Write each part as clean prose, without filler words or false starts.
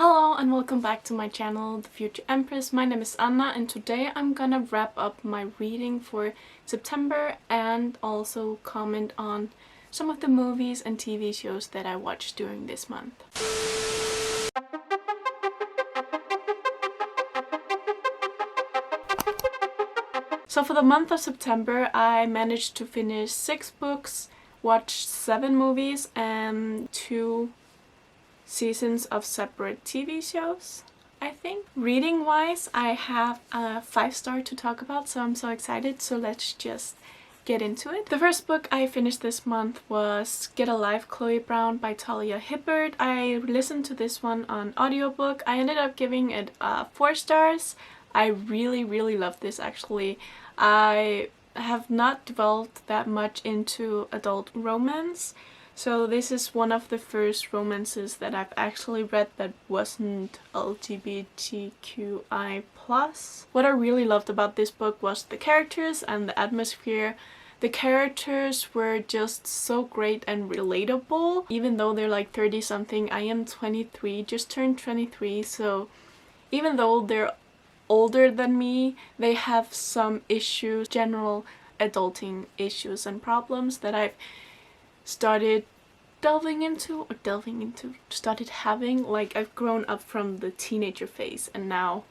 Hello and welcome back to my channel, The Future Empress. My name is Anna and today I'm gonna wrap up my reading for September and also comment on some of the movies and TV shows that I watched during this month. So for the month of September I managed to finish 6 books, watch 7 movies and 2 seasons of separate TV shows, I think. Reading wise, I have a 5-star to talk about, so I'm so excited, so let's just get into it. The first book I finished this month was Get a Life, Chloe Brown by Talia Hibbert. I listened to this one on audiobook. I ended up giving it 4 stars. I really loved this actually. I have not dwelled that much into adult romance. So this is one of the first romances that I've actually read that wasn't LGBTQI+. What I really loved about this book was the characters and the atmosphere. The characters were just so great and relatable. Even though they're like 30 something, I am 23, just turned 23, so even though they're older than me, they have some issues, general adulting issues and problems that I've started started having. Like, I've grown up from the teenager phase and now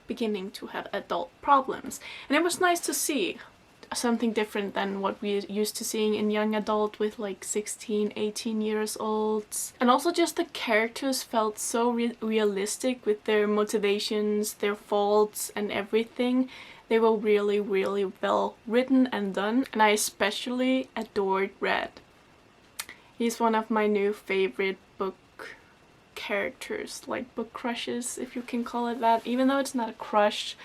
beginning to have adult problems. And it was nice to see something different than what we're used to seeing in young adult with like 16, 18 years olds. And also just the characters felt so realistic with their motivations, their faults and everything. They were really well written and done, and I especially adored Red. He's one of my new favorite book characters, like book crushes, if you can call it that. Even though it's not a crush,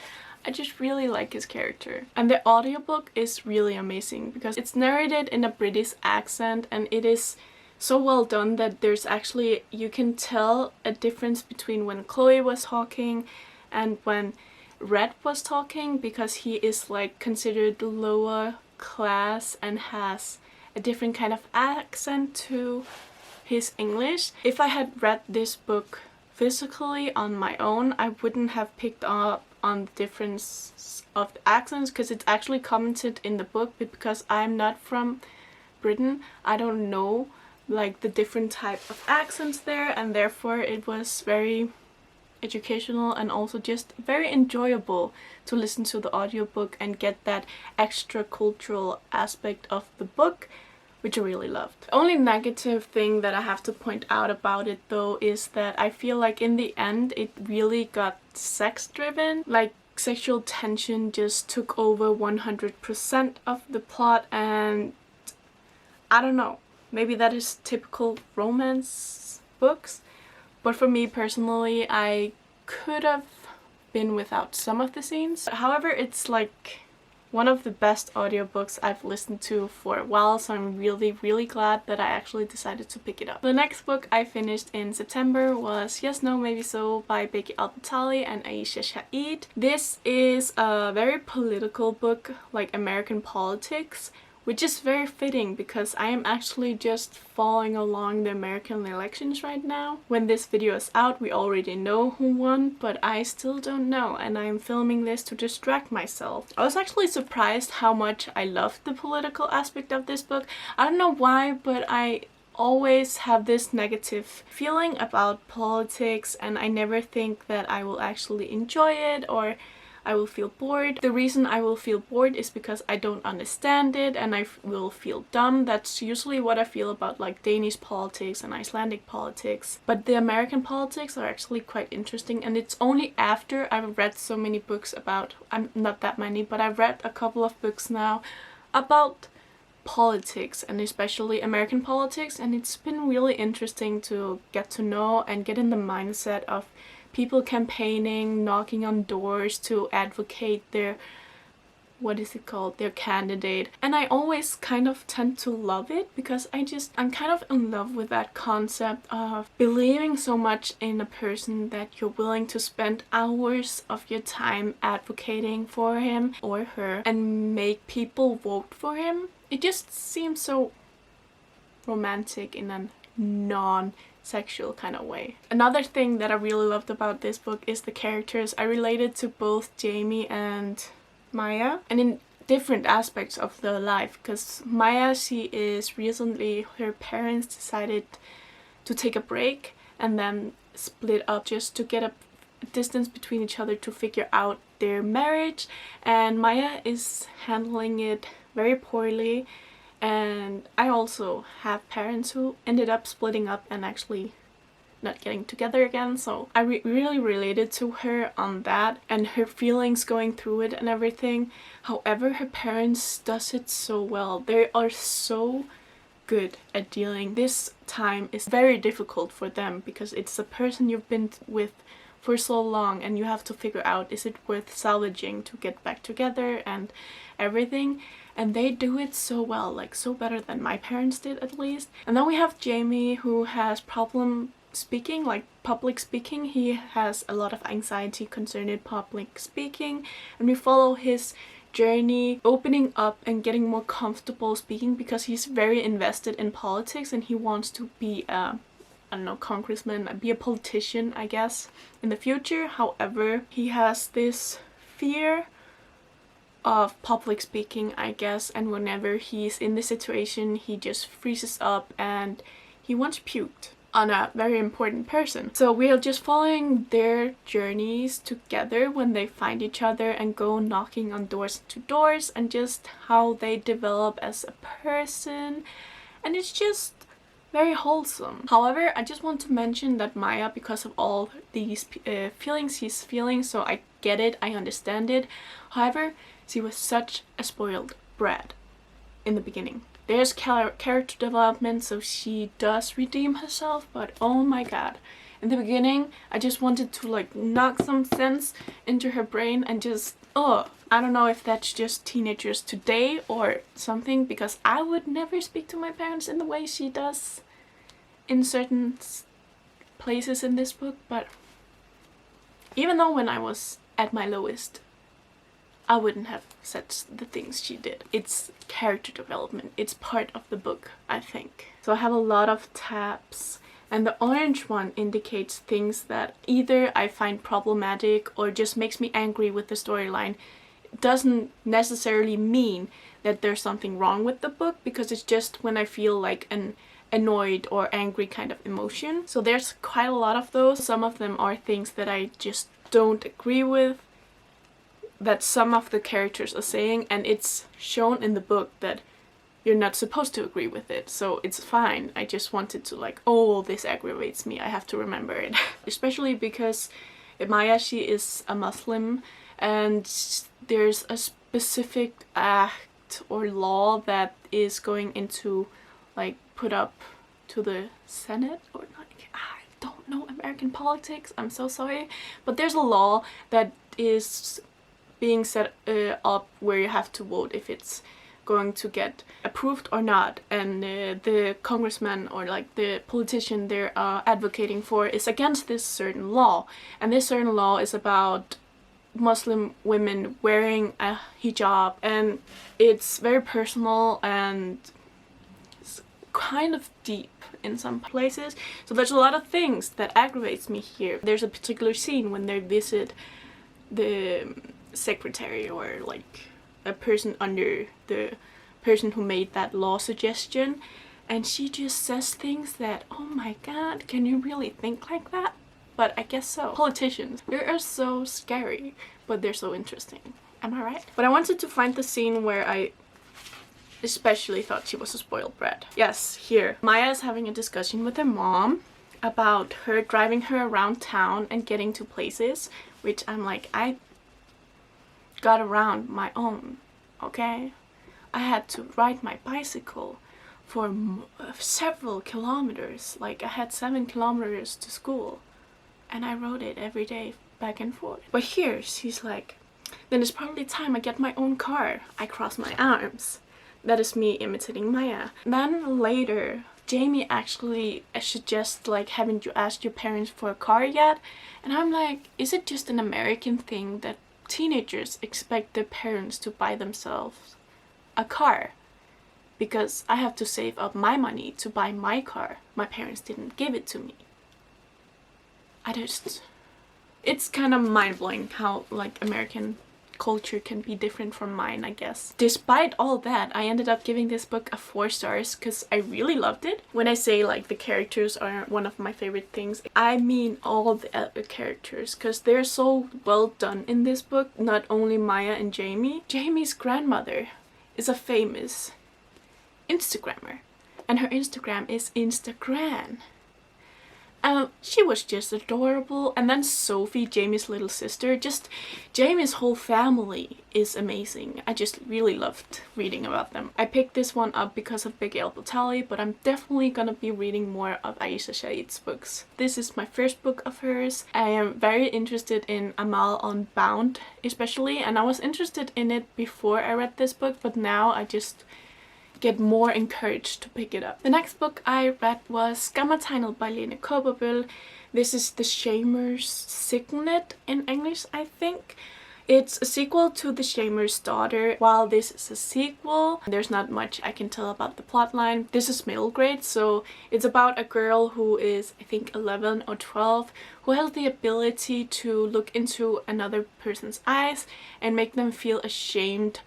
I just really like his character. And the audiobook is really amazing because it's narrated in a British accent and it is so well done that there's actually, you can tell a difference between when Chloe was talking and when Red was talking, because he is like considered lower class and has a different kind of accent to his English. If I had read this book physically on my own, I wouldn't have picked up on the difference of the accents, because it's actually commented in the book, but because I'm not from Britain, I don't know like the different type of accents there, and therefore it was very educational and also just very enjoyable to listen to the audiobook and get that extra cultural aspect of the book, which I really loved. The only negative thing that I have to point out about it though is that I feel like in the end it really got sex driven. Like, sexual tension just took over 100% of the plot, and I don't know, maybe that is typical romance books. But for me personally, I could have been without some of the scenes. However, it's like one of the best audiobooks I've listened to for a while, so I'm really glad that I actually decided to pick it up. The next book I finished in September was Yes, No, Maybe So by Becky, Albertalli and Aisha Saeed. This is a very political book, like American politics, which is very fitting because I am actually just following along the American elections right now. When this video is out, we already know who won, but I still don't know, and I'm filming this to distract myself. I was actually surprised how much I loved the political aspect of this book. I don't know why, but I always have this negative feeling about politics, and I never think that I will actually enjoy it or I will feel bored. The reason I will feel bored is because I don't understand it and I will feel dumb. That's usually what I feel about like Danish politics and Icelandic politics. But the American politics are actually quite interesting, and it's only after I've read so many books about, not that many, but I've read a couple of books now about politics and especially American politics, and it's been really interesting to get to know and get in the mindset of people campaigning, knocking on doors to advocate their, what is it called, their candidate. And I always kind of tend to love it because I'm kind of in love with that concept of believing so much in a person that you're willing to spend hours of your time advocating for him or her and make people vote for him. It just seems so romantic in a non sexual kind of way. Another thing that I really loved about this book is the characters. I related to both Jamie and Maya, and in different aspects of their life, because Maya, she is recently, her parents decided to take a break and then split up just to get a distance between each other to figure out their marriage, and Maya is handling it very poorly. And I also have parents who ended up splitting up and actually not getting together again, so I really related to her on that and her feelings going through it and everything. However, her parents does it so well. They are so good at dealing. This time is very difficult for them because it's a person you've been with for so long, and you have to figure out, is it worth salvaging to get back together and everything. And they do it so well, like so better than my parents did at least. And then we have Jamie, who has problem speaking, like public speaking. He has a lot of anxiety concerning public speaking, and we follow his journey opening up and getting more comfortable speaking because he's very invested in politics and he wants to be a, I don't know, congressman, be a politician, I guess, in the future. However, he has this fear of public speaking, I guess, and whenever he's in this situation, he just freezes up and he once puked on a very important person. So we are just following their journeys together when they find each other and go knocking on doors to doors, and just how they develop as a person, and it's just very wholesome. However, I just want to mention that Maya, because of all these feelings he's feeling, so I get it, I understand it. However, she was such a spoiled brat in the beginning. There's character development, so she does redeem herself, but oh my god. In the beginning, I just wanted to like knock some sense into her brain and just, I don't know if that's just teenagers today or something, because I would never speak to my parents in the way she does in certain places in this book. But even though when I was at my lowest, I wouldn't have said the things she did. It's character development. It's part of the book, I think. So I have a lot of tabs, and the orange one indicates things that either I find problematic or just makes me angry with the storyline. It doesn't necessarily mean that there's something wrong with the book, because it's just when I feel like an annoyed or angry kind of emotion. So there's quite a lot of those. Some of them are things that I just don't agree with, that some of the characters are saying, and it's shown in the book that you're not supposed to agree with it, so it's fine. I just wanted to like, oh, this aggravates me, I have to remember it. Especially because Maya, she is a Muslim, and there's a specific act or law that is going into like put up to the Senate, or not, I don't know American politics, I'm so sorry, but there's a law that is being set up where you have to vote if it's going to get approved or not, and the congressman or like the politician they're advocating for is against this certain law, and this certain law is about Muslim women wearing a hijab, and it's very personal and it's kind of deep in some places. So there's a lot of things that aggravates me here. There's a particular scene when they visit the secretary or like a person under the person who made that law suggestion, and she just says things that, oh my god, can you really think like that? But I guess so. Politicians, they are so scary, but they're so interesting. Am I right? But I wanted to find the scene where I especially thought she was a spoiled brat. Yes, here. Maya is having a discussion with her mom about her driving her around town and getting to places, which I'm like, I got around my own, okay? I had to ride my bicycle for several kilometers. Like, I had 7 kilometers to school, and I rode it every day back and forth. But here she's like, then it's probably time I get my own car. I cross my arms. That is me imitating Maya. Then later, Jamie actually suggests like, haven't you asked your parents for a car yet? And I'm like, is it just an American thing that teenagers expect their parents to buy themselves a car? because I have to save up my money to buy my car. My parents didn't give it to me. It's kind of mind-blowing how like American culture can be different from mine, I guess. Despite all that, I ended up giving this book a 4 stars because I really loved it. When I say like the characters are one of my favorite things, I mean all the other characters, because they're so well done in this book. Not only Maya and Jamie. Jamie's grandmother is a famous Instagrammer, and her Instagram is Instagram. She was just adorable. And then Sophie, Jamie's little sister, just Jamie's whole family is amazing. I just really loved reading about them. I picked this one up because of Becky Albertalli, but I'm definitely gonna be reading more of Aisha Saeed's books. This is my first book of hers. I am very interested in Amal Unbound especially, and I was interested in it before I read this book, but now I just get more encouraged to pick it up. The next book I read was Skammertegnet by Lene Kaaberbøl. This is The Shamer's Signet in English, I think. It's a sequel to The Shamer's Daughter. While this is a sequel, there's not much I can tell about the plotline. This is middle grade, so it's about a girl who is, I think, 11 or 12, who has the ability to look into another person's eyes and make them feel ashamed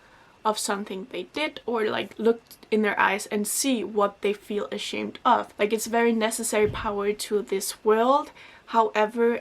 of something they did, or like look in their eyes and see what they feel ashamed of. Like, it's a very necessary power to this world. However,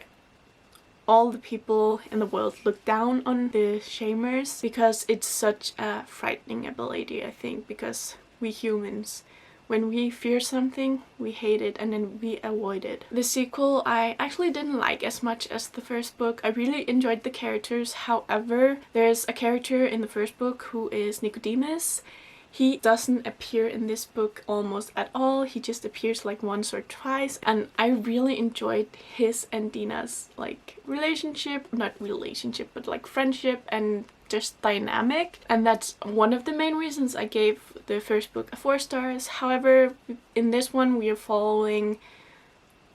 all the people in the world look down on the shamers because it's such a frightening ability, I think, because we humans, when we fear something, we hate it and then we avoid it. The sequel I actually didn't like as much as the first book. I really enjoyed the characters. However, there's a character in the first book who is Nicodemus. He doesn't appear in this book almost at all. He just appears like once or twice, and I really enjoyed his and Dina's like relationship, not relationship, but like friendship and just dynamic, and that's one of the main reasons I gave the first book a 4 stars. However, in this one we are following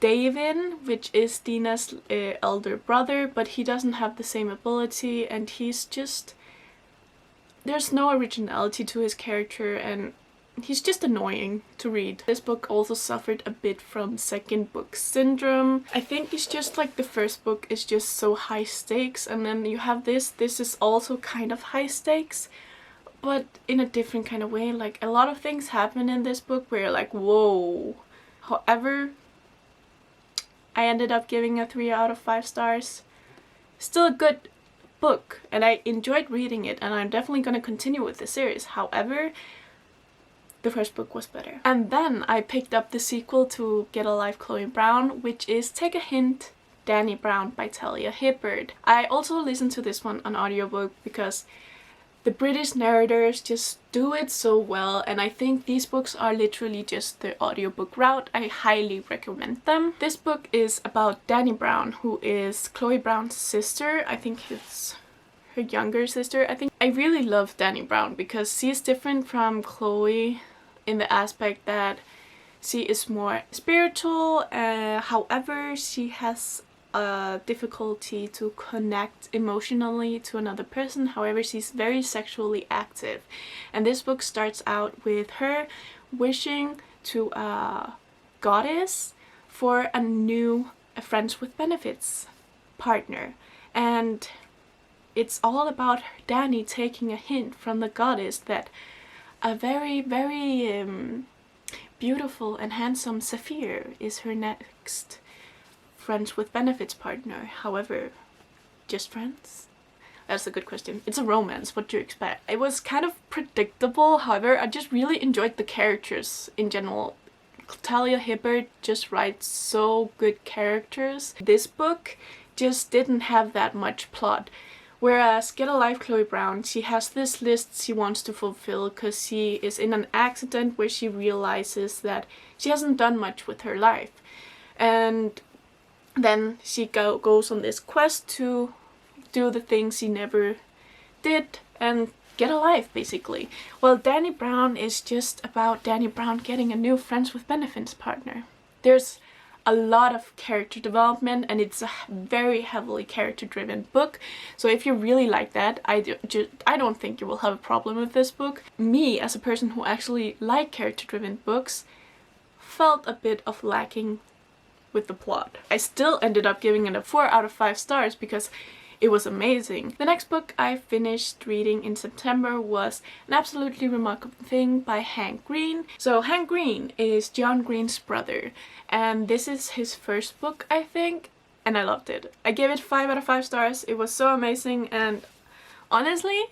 David, which is Dina's elder brother, but he doesn't have the same ability, and he's just, there's no originality to his character, and he's just annoying to read. This book also suffered a bit from second book syndrome. I think it's just like the first book is just so high stakes, and then you have this is also kind of high stakes, but in a different kind of way. Like, a lot of things happen in this book where you're like, whoa. However, I ended up giving a 3 out of 5 stars. Still a good book, and I enjoyed reading it, and I'm definitely going to continue with the series. However, the first book was better. And then I picked up the sequel to Get a Life Chloe Brown, which is Take a Hint, Dani Brown by Talia Hibbert. I also listened to this one on audiobook because the British narrators just do it so well, and I think these books are literally just the audiobook route. I highly recommend them. This book is about Dani Brown, who is Chloe Brown's sister. I think it's her younger sister. I really love Dani Brown because she's different from Chloe in the aspect that she is more spiritual. However, she has a difficulty to connect emotionally to another person. However, she's very sexually active, and this book starts out with her wishing to a goddess for a new friends with benefits partner, and it's all about Dani taking a hint from the goddess that a very beautiful and handsome Saphir is her next friends with benefits partner. However, just friends? That's a good question. It's a romance, what do you expect? It was kind of predictable. However, I just really enjoyed the characters in general. Talia Hibbert just writes so good characters. This book just didn't have that much plot. Whereas Get a Life Chloe Brown, she has this list she wants to fulfill because she is in an accident where she realizes that she hasn't done much with her life. And then she goes on this quest to do the things she never did and get a life, basically. Well, Dani Brown is just about Dani Brown getting a new friends with benefits partner. There's a lot of character development, and it's a very heavily character-driven book. So if you really like that, I don't think you will have a problem with this book. Me, as a person who actually like character-driven books, felt a bit of lacking with the plot. I still ended up giving it a 4 out of 5 stars because it was amazing. The next book I finished reading in September was An Absolutely Remarkable Thing by Hank Green. So Hank Green is John Green's brother, and this is his first book, I think, and I loved it. I gave it 5 out of 5 stars. It was so amazing, and honestly,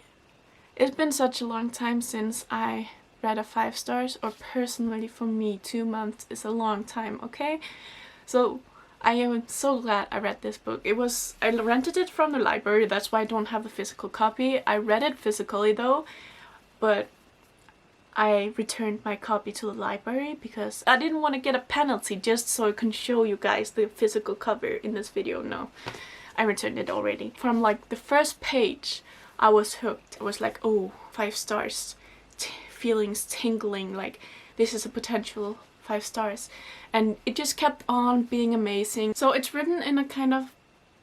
it's been such a long time since I read a 5 stars, or personally for me 2 months is a long time, okay? So I am so glad I read this book. I rented it from the library, that's why I don't have the physical copy. I read it physically though, but I returned my copy to the library because I didn't want to get a penalty just so I can show you guys the physical cover in this video. No, I returned it already. From like the first page, I was hooked. I was like, oh, 5 stars. Feelings tingling, like this is a potential 5 stars, and it just kept on being amazing. So it's written in a kind of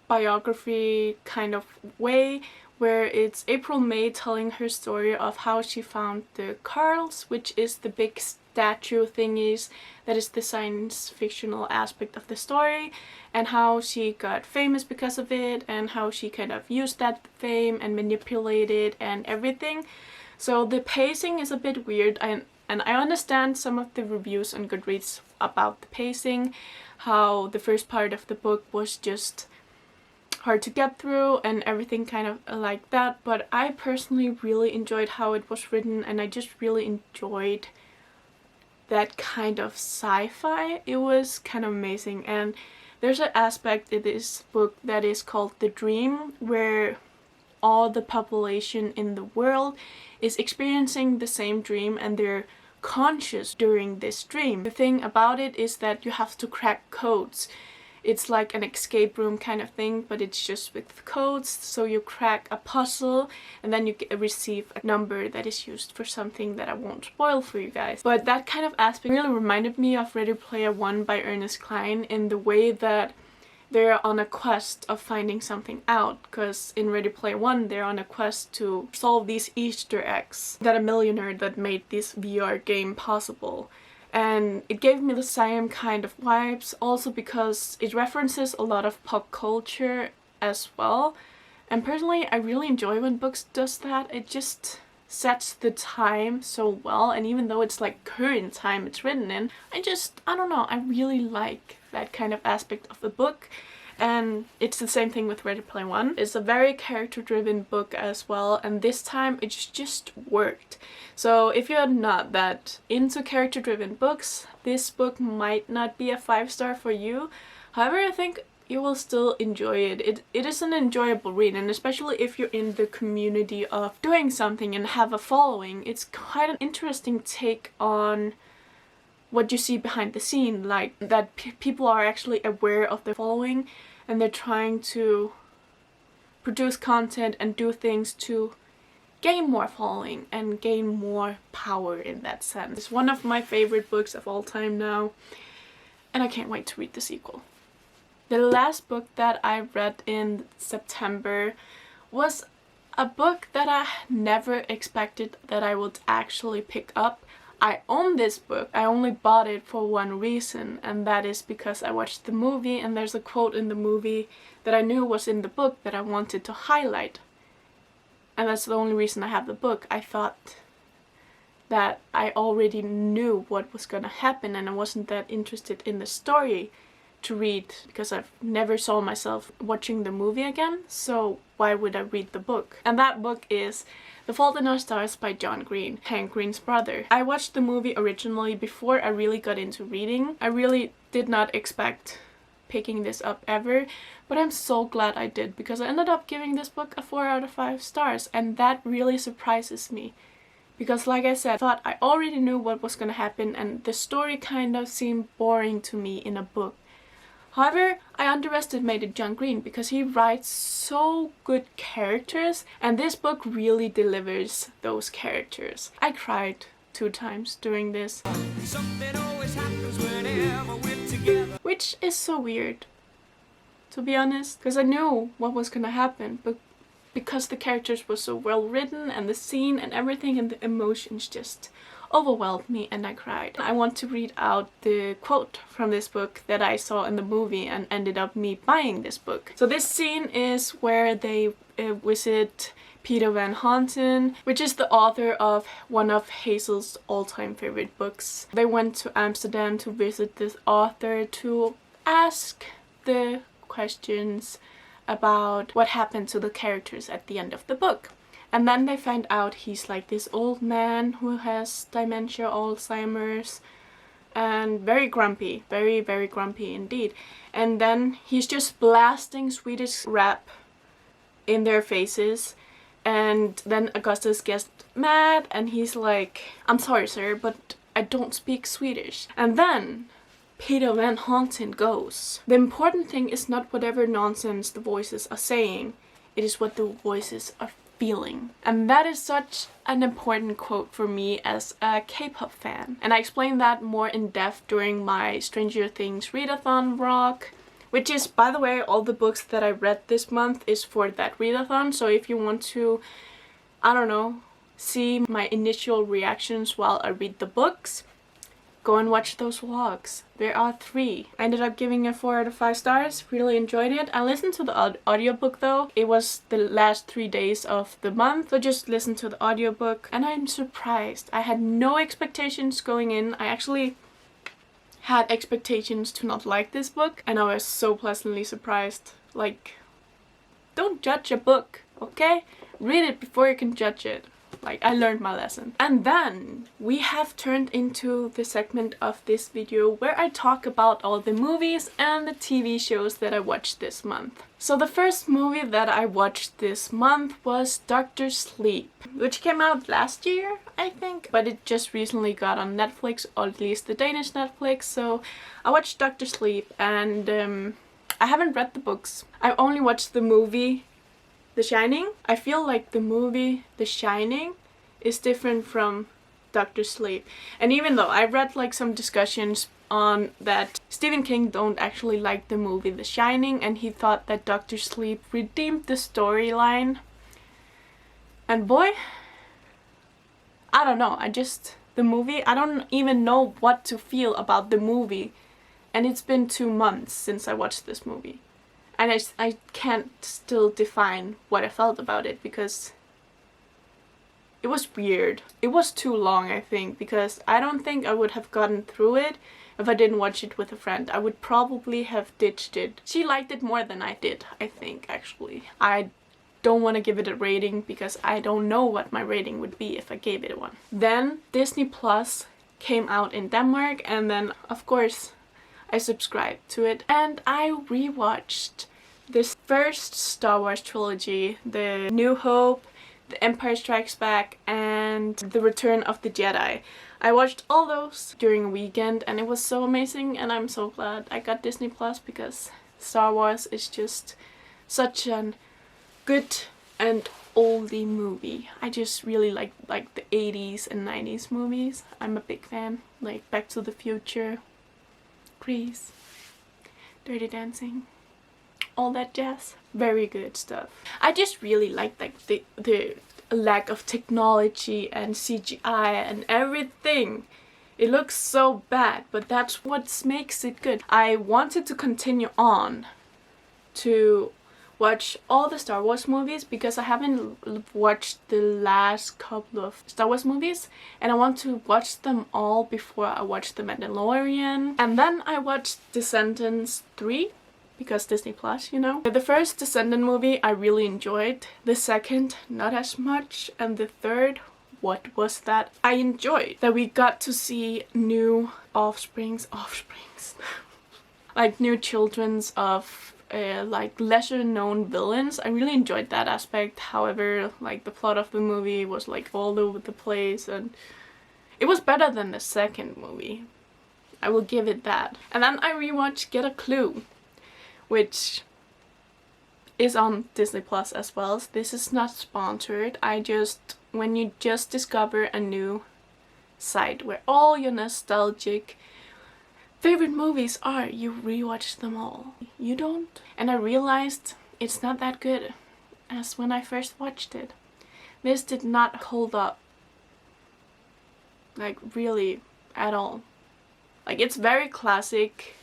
biography kind of way, where it's April May telling her story of how she found the Carls, which is the big statue thingies that is the science fictional aspect of the story, and how she got famous because of it, and how she kind of used that fame and manipulated and everything. So the pacing is a bit weird, and I understand some of the reviews on Goodreads about the pacing, how the first part of the book was just hard to get through and everything kind of like that, but I personally really enjoyed how it was written, and I just really enjoyed that kind of sci-fi. It was kind of amazing, and there's an aspect in this book that is called The Dream, where all the population in the world is experiencing the same dream and they're conscious during this dream. The thing about it is that you have to crack codes. It's like an escape room kind of thing, but it's just with codes. So you crack a puzzle and then you receive a number that is used for something that I won't spoil for you guys. But that kind of aspect really reminded me of Ready Player One by Ernest Cline, in the way that they're on a quest of finding something out, because in Ready Player One they're on a quest to solve these Easter eggs that a millionaire that made this VR game possible. And it gave me the same kind of vibes, also because it references a lot of pop culture as well. And personally, I really enjoy when books does that. It just sets the time so well, and even though it's like current time it's written in, I don't know, I really like that kind of aspect of the book. And it's the same thing with Ready Player One. It's a very character-driven book as well, and this time it just worked. So if you're not that into character-driven books, this book might not be a 5-star for you. However, I think you will still enjoy it. It is an enjoyable read, and especially if you're in the community of doing something and have a following, it's quite an interesting take on what you see behind the scene, like that people are actually aware of their following and they're trying to produce content and do things to gain more following and gain more power in that sense. It's one of my favorite books of all time now, and I can't wait to read the sequel. The last book that I read in September was a book that I never expected that I would actually pick up. I own this book. I only bought it for one reason, and that is because I watched the movie and there's a quote in the movie that I knew was in the book that I wanted to highlight. And that's the only reason I have the book. I thought that I already knew what was gonna happen and I wasn't that interested in the story to read, because I've never saw myself watching the movie again, so why would I read the book? And that book is The Fault in Our Stars by John Green, Hank Green's brother. I watched the movie originally before I really got into reading. I really did not expect picking this up ever, but I'm so glad I did, because I ended up giving this book a 4 out of 5 stars, and that really surprises me. Because like I said, I thought I already knew what was gonna happen, and the story kind of seemed boring to me in a book. However, I underestimated John Green because he writes so good characters, and this book really delivers those characters. I cried 2 times during this. Something always happens whenever we're together. which is so weird, to be honest, because I knew what was gonna happen, but because the characters were so well written and the scene and everything and the emotions just overwhelmed me and I cried. I want to read out the quote from this book that I saw in the movie and ended up me buying this book. So this scene is where they visit Peter Van Houten, which is the author of one of Hazel's all-time favorite books. They went to Amsterdam to visit this author to ask the questions about what happened to the characters at the end of the book. And then they find out he's like this old man who has dementia, Alzheimer's, and very grumpy, very, very grumpy indeed. And then he's just blasting Swedish rap in their faces. And then Augustus gets mad and he's like, "I'm sorry, sir, but I don't speak Swedish." And then Peter Van Houten goes, "The important thing is not whatever nonsense the voices are saying, it is what the voices are feeling." And that is such an important quote for me as a K-pop fan. And I explained that more in depth during my Stranger Things Readathon vlog, which is, by the way, all the books that I read this month is for that readathon. So if you want to, I don't know, see my initial reactions while I read the books, go and watch those vlogs. There are 3. I ended up giving it 4 out of 5 stars. Really enjoyed it. I listened to the audiobook though. It was the last 3 days of the month, so just listen to the audiobook. And I'm surprised. I had no expectations going in. I actually had expectations to not like this book, and I was so pleasantly surprised. Like, don't judge a book, okay? Read it before you can judge it. Like, I learned my lesson. And then we have turned into the segment of this video where I talk about all the movies and the TV shows that I watched this month. So the first movie that I watched this month was Dr. Sleep, which came out last year, I think, but it just recently got on Netflix, or at least the Danish Netflix. So I watched Dr. Sleep, and I haven't read the books. I've only watched the movie The Shining. I feel like the movie The Shining is different from Dr. Sleep. And even though I read like some discussions on that Stephen King don't actually like the movie The Shining, and he thought that Dr. Sleep redeemed the storyline. And boy, I don't know, the movie, I don't even know what to feel about the movie. And it's been 2 months since I watched this movie. And I can't still define what I felt about it, because it was weird. It was too long, I think, because I don't think I would have gotten through it if I didn't watch it with a friend. I would probably have ditched it. She liked it more than I did, I think, actually. I don't want to give it a rating because I don't know what my rating would be if I gave it one. Then Disney Plus came out in Denmark, and then, of course, I subscribed to it, and I rewatched this first Star Wars trilogy, The New Hope, The Empire Strikes Back, and The Return of the Jedi. I watched all those during a weekend, and it was so amazing, and I'm so glad I got Disney Plus, because Star Wars is just such a good and oldie movie. I just really like the 80s and 90s movies. I'm a big fan. Like Back to the Future, Grease, Dirty Dancing, all that jazz. Very good stuff. I just really like the lack of technology and CGI and everything. It looks so bad, but that's what makes it good. I wanted to continue on to watch all the Star Wars movies because I haven't watched the last couple of Star Wars movies, and I want to watch them all before I watch The Mandalorian. And then I watched Descendants 3 because Disney Plus, you know. The first Descendant movie I really enjoyed, the second not as much, and the third, what was that? I enjoyed that we got to see new offsprings like new children's of like lesser known villains. I really enjoyed that aspect. However, like the plot of the movie was like all over the place, and it was better than the second movie. I will give it that. And then I rewatched Get a Clue, which is on Disney Plus as well. This is not sponsored. When you discover a new site where all your nostalgic favorite movies are you rewatch them all. You don't. And I realized it's not that good as when I first watched it. This did not hold up, like, really at all. Like, it's very classic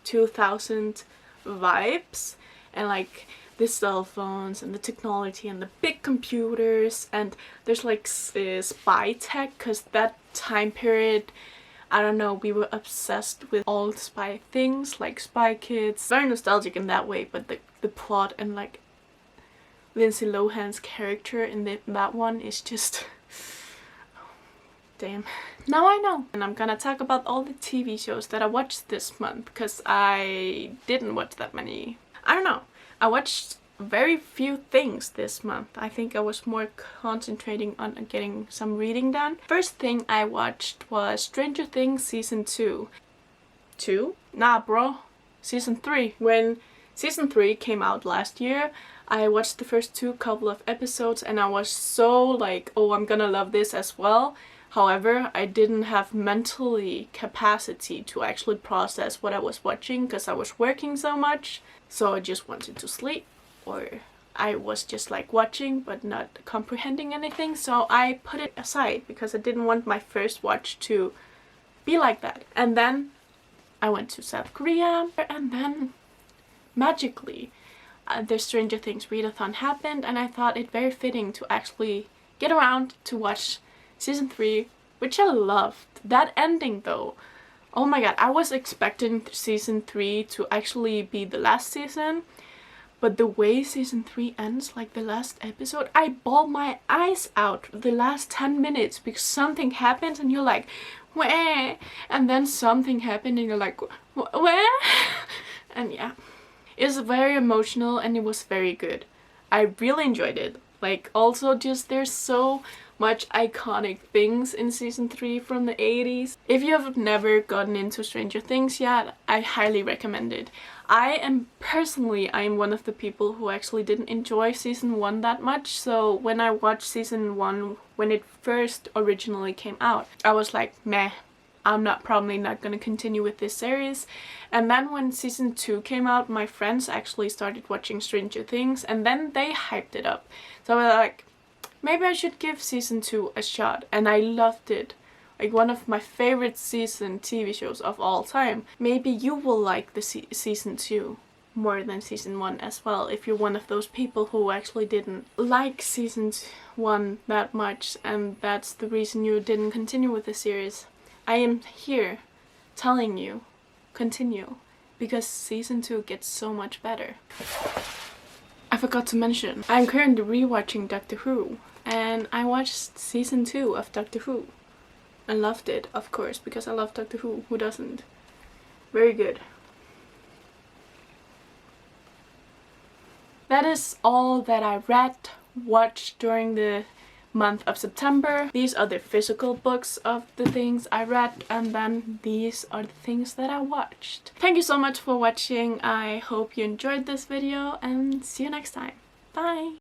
2000 vibes, and like the cell phones and the technology and the big computers, and there's like spy tech, because that time period, I don't know, we were obsessed with all spy things, like Spy Kids. Very nostalgic in that way, but the plot and like Lindsay Lohan's character in that one is just damn. Now I know. And I'm gonna talk about all the TV shows that I watched this month, because I didn't watch that many. I don't know. I watched very few things this month. I think I was more concentrating on getting some reading done. First thing I watched was Stranger Things Season 2. 2? Nah, bro. Season 3. When Season 3 came out last year, I watched the first couple of episodes and I was so like, oh, I'm gonna love this as well. However, I didn't have mentally capacity to actually process what I was watching because I was working so much. So I just wanted to sleep, or I was just like watching but not comprehending anything. So I put it aside because I didn't want my first watch to be like that. And then I went to South Korea, and then magically the Stranger Things Readathon happened, and I thought it very fitting to actually get around to watch Season 3, which I loved. That ending though, oh my god, I was expecting Season 3 to actually be the last season, but the way Season 3 ends, like the last episode, I bawled my eyes out the last 10 minutes because something happens and you're like, where? And then something happened and you're like, where? And yeah, it's very emotional and it was very good. I really enjoyed it. Like, also just there's so much iconic things in Season 3 from the 80s. If you have never gotten into Stranger Things yet, I highly recommend it. I am one of the people who actually didn't enjoy Season 1 that much, so when I watched Season 1 when it first originally came out, I was like, meh, I'm probably not gonna continue with this series. And then when Season 2 came out, my friends actually started watching Stranger Things, and then they hyped it up. So I was like, maybe I should give Season 2 a shot, and I loved it. Like, one of my favorite season TV shows of all time. Maybe you will like the Season 2 more than Season 1 as well, if you're one of those people who actually didn't like Season 1 that much, and that's the reason you didn't continue with the series. I am here telling you, continue, because Season 2 gets so much better. I forgot to mention, I'm currently rewatching Doctor Who, and I watched Season 2 of Doctor Who. I loved it, of course, because I love Doctor Who. Who doesn't? Very good. That is all that I read, watched during the month of September. These are the physical books of the things I read, and then these are the things that I watched. Thank you so much for watching. I hope you enjoyed this video, and see you next time. Bye!